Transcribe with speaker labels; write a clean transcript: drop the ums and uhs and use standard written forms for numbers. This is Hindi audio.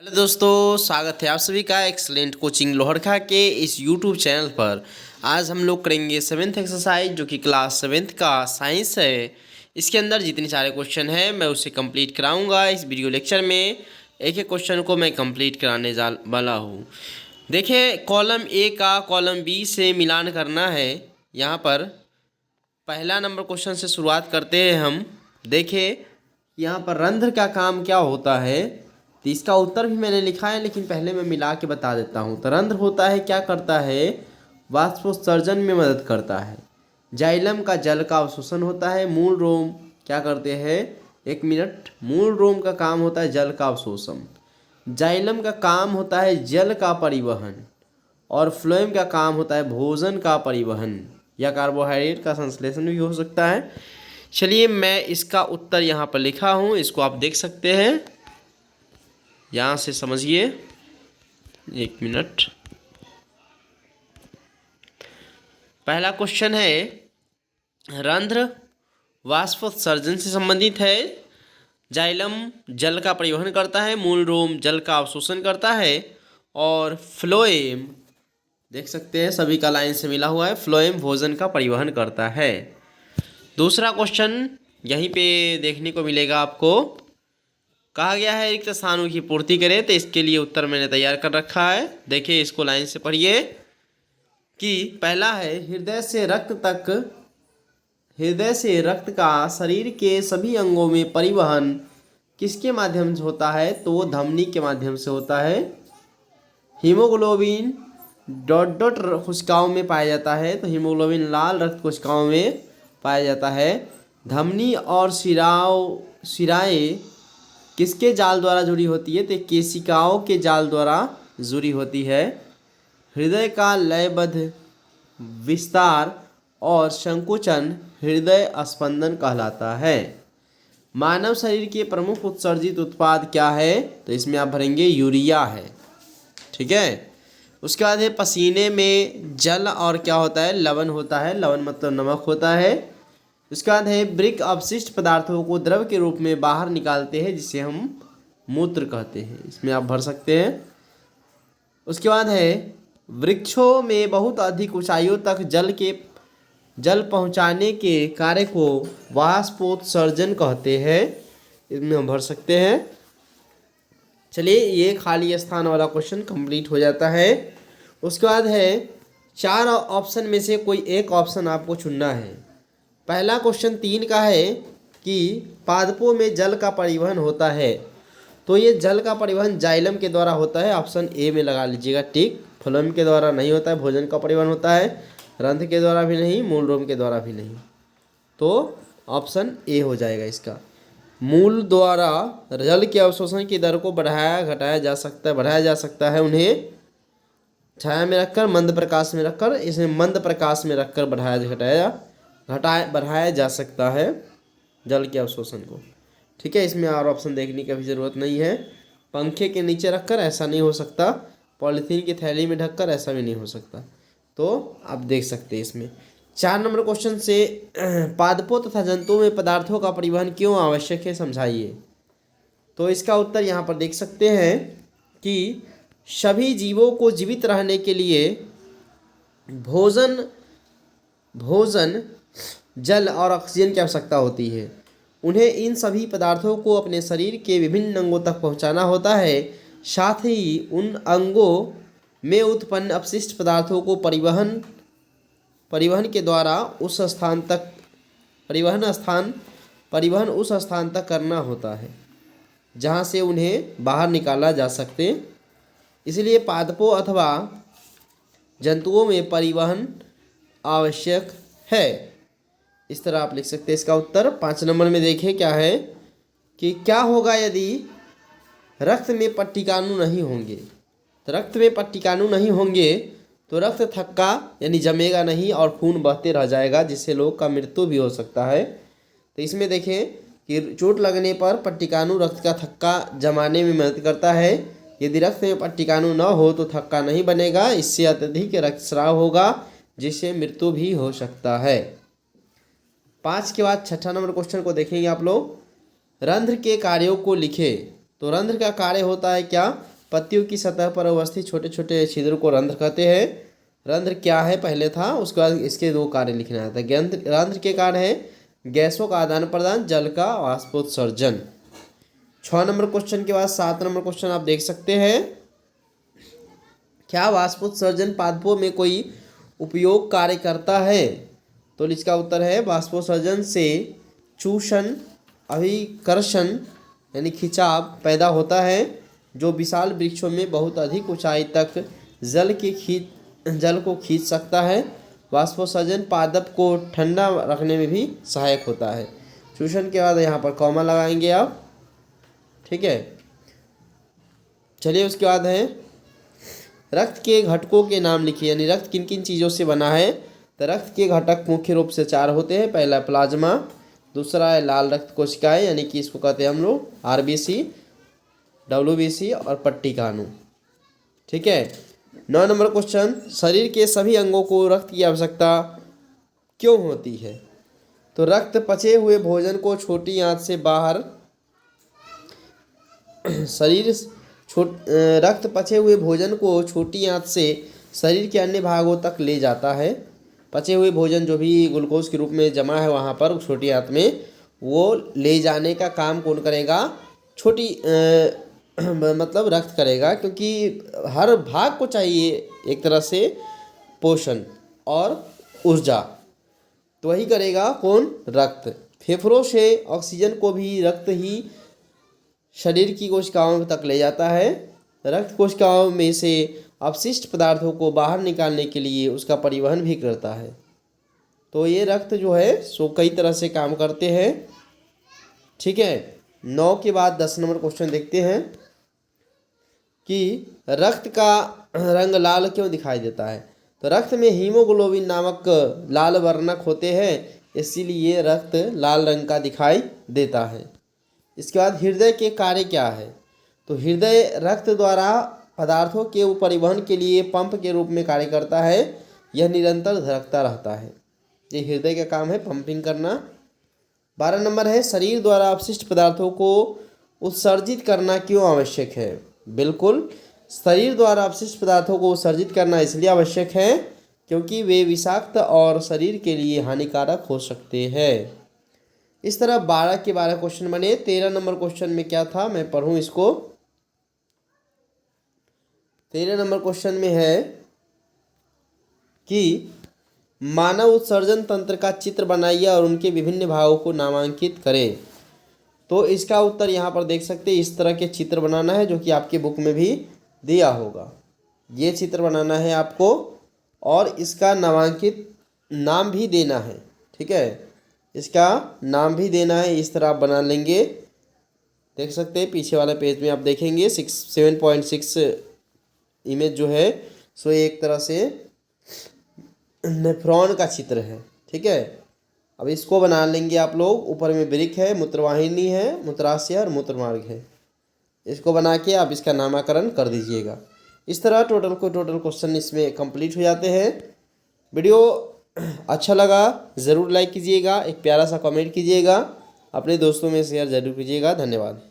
Speaker 1: हेलो दोस्तों, स्वागत है आप सभी का एक्सलेंट कोचिंग लोहरखा के इस यूट्यूब चैनल पर। आज हम लोग करेंगे सेवेंथ एक्सरसाइज जो कि क्लास सेवेंथ का साइंस है। इसके अंदर जितने सारे क्वेश्चन हैं मैं उसे कंप्लीट कराऊंगा इस वीडियो लेक्चर में। एक एक क्वेश्चन को मैं कंप्लीट कराने जा वाला हूँ। देखिए, कॉलम ए का कॉलम बी से मिलान करना है। यहाँ पर पहला नंबर क्वेश्चन से शुरुआत करते हैं हम। देखिए, यहाँ पर रंध्र का काम क्या होता है, तो इसका उत्तर भी मैंने लिखा है, लेकिन पहले मैं मिला के बता देता हूँ। तो रंध्र होता है, क्या करता है, वाष्पोत्सर्जन में मदद करता है। जाइलम का जल का अवशोषण होता है। मूल रोम क्या करते हैं, एक मिनट, मूल रोम का काम होता है जल का अवशोषण। जाइलम का काम होता है जल का परिवहन, और फ्लोएम का काम होता है भोजन का परिवहन या कार्बोहाइड्रेट का संश्लेषण भी हो सकता है। चलिए, मैं इसका उत्तर यहाँ पर लिखा हूँ, इसको आप देख सकते हैं, यहाँ से समझिए। एक मिनट, पहला क्वेश्चन है, रंध्र वाष्पोत्सर्जन से संबंधित है। जाइलम जल का परिवहन करता है, मूल रोम जल का अवशोषण करता है, और फ्लोएम देख सकते हैं सभी का लाइन से मिला हुआ है, फ्लोएम भोजन का परिवहन करता है। दूसरा क्वेश्चन यहीं पे देखने को मिलेगा आपको। कहा गया है रिक्त स्थानों की पूर्ति करें, तो इसके लिए उत्तर मैंने तैयार कर रखा है। देखिए, इसको लाइन से पढ़िए कि पहला है, हृदय से रक्त का शरीर के सभी अंगों में परिवहन किसके माध्यम से होता है, तो वो धमनी के माध्यम से होता है। हीमोग्लोबिन डॉट डॉट कोशिकाओं में पाया जाता है, तो हीमोग्लोबिन लाल रक्त कोशिकाओं में पाया जाता है। धमनी और शिराएं किसके जाल द्वारा जुड़ी होती है, तो केशिकाओं के जाल द्वारा जुड़ी होती है। हृदय का लयबद्ध विस्तार और संकुचन हृदय स्पंदन कहलाता है। मानव शरीर के प्रमुख उत्सर्जित उत्पाद क्या है, तो इसमें आप भरेंगे यूरिया है। ठीक है। उसके बाद है, पसीने में जल और क्या होता है, लवण होता है। लवण मतलब नमक होता है। उसके बाद है, वृक्क अपशिष्ट पदार्थों को द्रव के रूप में बाहर निकालते हैं, जिसे हम मूत्र कहते हैं। इसमें आप भर सकते हैं। उसके बाद है, वृक्षों में बहुत अधिक ऊंचाइयों तक जल पहुंचाने के कार्य को वाष्पोत्सर्जन कहते हैं। इसमें हम भर सकते हैं। चलिए, ये खाली स्थान वाला क्वेश्चन कंप्लीट हो जाता है। उसके बाद है, 4 ऑप्शन में से कोई एक ऑप्शन आपको चुनना है। पहला क्वेश्चन 3 का है कि पादपों में जल का परिवहन होता है, तो ये जल का परिवहन जाइलम के द्वारा होता है। ऑप्शन ए में लगा लीजिएगा टिक। फ्लोएम के द्वारा नहीं होता है, भोजन का परिवहन होता है। रंध्र के द्वारा भी नहीं, मूल रोम के द्वारा भी नहीं, तो ऑप्शन ए हो जाएगा इसका। मूल द्वारा जल के अवशोषण की दर को बढ़ाया घटाया जा सकता है, बढ़ाया जा सकता है। उन्हें छाया में रखकर, मंद प्रकाश में रखकर, इसे मंद प्रकाश में रखकर बढ़ाया जा सकता है जल के अवशोषण को। ठीक है, इसमें और ऑप्शन देखने की भी ज़रूरत नहीं है। पंखे के नीचे रखकर ऐसा नहीं हो सकता, पॉलीथीन की थैली में ढककर ऐसा भी नहीं हो सकता, तो आप देख सकते हैं इसमें। 4 नंबर क्वेश्चन से, पादपों तथा जंतुओं में पदार्थों का परिवहन क्यों आवश्यक है, समझाइए। तो इसका उत्तर यहाँ पर देख सकते हैं कि सभी जीवों को जीवित रहने के लिए भोजन जल और ऑक्सीजन की आवश्यकता होती है। उन्हें इन सभी पदार्थों को अपने शरीर के विभिन्न अंगों तक पहुंचाना होता है। साथ ही उन अंगों में उत्पन्न अपशिष्ट पदार्थों को परिवहन के द्वारा उस स्थान तक करना होता है जहां से उन्हें बाहर निकाला जा सके। इसलिए पादपों अथवा जंतुओं में परिवहन आवश्यक है। इस तरह आप लिख सकते हैं इसका उत्तर। 5 नंबर में देखिए क्या है कि क्या होगा यदि रक्त में पट्टिकाणु नहीं होंगे। तो रक्त में पट्टिकाणु नहीं होंगे तो रक्त थक्का यानी जमेगा नहीं और खून बहते रह जाएगा, जिससे लोग का मृत्यु भी हो सकता है। तो इसमें देखें कि चोट लगने पर पट्टिकाणु रक्त का थक्का जमाने में मदद करता है। यदि रक्त में पट्टिकाणु न हो तो थक्का नहीं बनेगा, इससे अत्यधिक रक्तस्राव होगा, जिससे मृत्यु भी हो सकता है। 5 के बाद 6ठा नंबर क्वेश्चन को देखेंगे आप लोग। रंध्र के कार्यों को लिखे। तो रंध्र का कार्य होता है क्या, पत्तियों की सतह पर अवस्थित छोटे छोटे छिद्र को रंध्र कहते हैं। रंध्र क्या है पहले था, उसके बाद इसके दो कार्य लिखना आता है। रंध्र के कार्य है गैसों का आदान प्रदान, जल का वाष्पोत्सर्जन। 6 नंबर क्वेश्चन के बाद 7 नंबर क्वेश्चन आप देख सकते हैं। क्या वाष्पोत्सर्जन पादपों में कोई उपयोग कार्य करता है? तो इसका उत्तर है वाष्पोत्सर्जन से चूषण, अभिकर्षण यानी खिंचाव पैदा होता है, जो विशाल वृक्षों में बहुत अधिक ऊंचाई तक जल को खींच सकता है। वाष्पोत्सर्जन पादप को ठंडा रखने में भी सहायक होता है। चूषण के बाद यहाँ पर कॉमा लगाएंगे आप, ठीक है। चलिए उसके बाद है रक्त के घटकों के नाम लिखिए, यानी रक्त किन किन चीज़ों से बना है। तो रक्त के घटक मुख्य रूप से 4 होते हैं। पहला प्लाज्मा, दूसरा है लाल रक्त कोशिकाएं यानी कि इसको कहते हैं हम लोग आरबीसी, डब्ल्यूबीसी और पट्टिकाणु, ठीक है। 9 नंबर क्वेश्चन, शरीर के सभी अंगों को रक्त की आवश्यकता क्यों होती है? तो रक्त पचे हुए भोजन को छोटी आंत से बाहर रक्त पचे हुए भोजन को छोटी आंत से शरीर के अन्य भागों तक ले जाता है। पचे हुए भोजन जो भी ग्लूकोज के रूप में जमा है वहाँ पर छोटी आंत में, वो ले जाने का काम कौन करेगा? छोटी मतलब रक्त करेगा, क्योंकि हर भाग को चाहिए एक तरह से पोषण और ऊर्जा, तो वही करेगा कौन? रक्त। फेफड़ों से ऑक्सीजन को भी रक्त ही शरीर की कोशिकाओं तक ले जाता है। रक्त कोशिकाओं में से अपशिष्ट पदार्थों को बाहर निकालने के लिए उसका परिवहन भी करता है। तो ये रक्त जो है सो कई तरह से काम करते हैं, ठीक है। 9 के बाद 10 नंबर क्वेश्चन देखते हैं कि रक्त का रंग लाल क्यों दिखाई देता है? तो रक्त में हीमोग्लोबिन नामक लाल वर्णक होते हैं, इसीलिए रक्त लाल रंग का दिखाई देता है। इसके बाद हृदय के कार्य क्या है? तो हृदय रक्त द्वारा पदार्थों के परिवहन के लिए पंप के रूप में कार्य करता है। यह निरंतर धड़कता रहता है, ये हृदय का काम है, पंपिंग करना। 12 नंबर है शरीर द्वारा अपशिष्ट पदार्थों को उत्सर्जित करना क्यों आवश्यक है? बिल्कुल, शरीर द्वारा अपशिष्ट पदार्थों को उत्सर्जित करना इसलिए आवश्यक है क्योंकि वे विषाक्त और शरीर के लिए हानिकारक हो सकते हैं। इस तरह 12 के 12 क्वेश्चन बने। 13 नंबर क्वेश्चन में क्या था, मैं पढ़ूं इसको। 13 नंबर क्वेश्चन में है कि मानव उत्सर्जन तंत्र का चित्र बनाइए और उनके विभिन्न भागों को नामांकित करें। तो इसका उत्तर यहाँ पर देख सकते हैं, इस तरह के चित्र बनाना है जो कि आपके बुक में भी दिया होगा। ये चित्र बनाना है आपको और इसका नामांकित नाम भी देना है, ठीक है। इसका नाम भी देना है, इस तरह आप बना लेंगे। देख सकते हैं पीछे वाले पेज में आप देखेंगे 7.6 इमेज जो है सो एक तरह से नेफ्रॉन का चित्र है, ठीक है। अब इसको बना लेंगे आप लोग। ऊपर में वृक्क है, मूत्रवाहिनी है, मूत्राशय और मूत्रमार्ग है। इसको बना के आप इसका नामकरण कर दीजिएगा। इस तरह टोटल क्वेश्चन इसमें कंप्लीट हो जाते हैं। वीडियो अच्छा लगा ज़रूर लाइक कीजिएगा, एक प्यारा सा कमेंट कीजिएगा, अपने दोस्तों में शेयर ज़रूर कीजिएगा। धन्यवाद।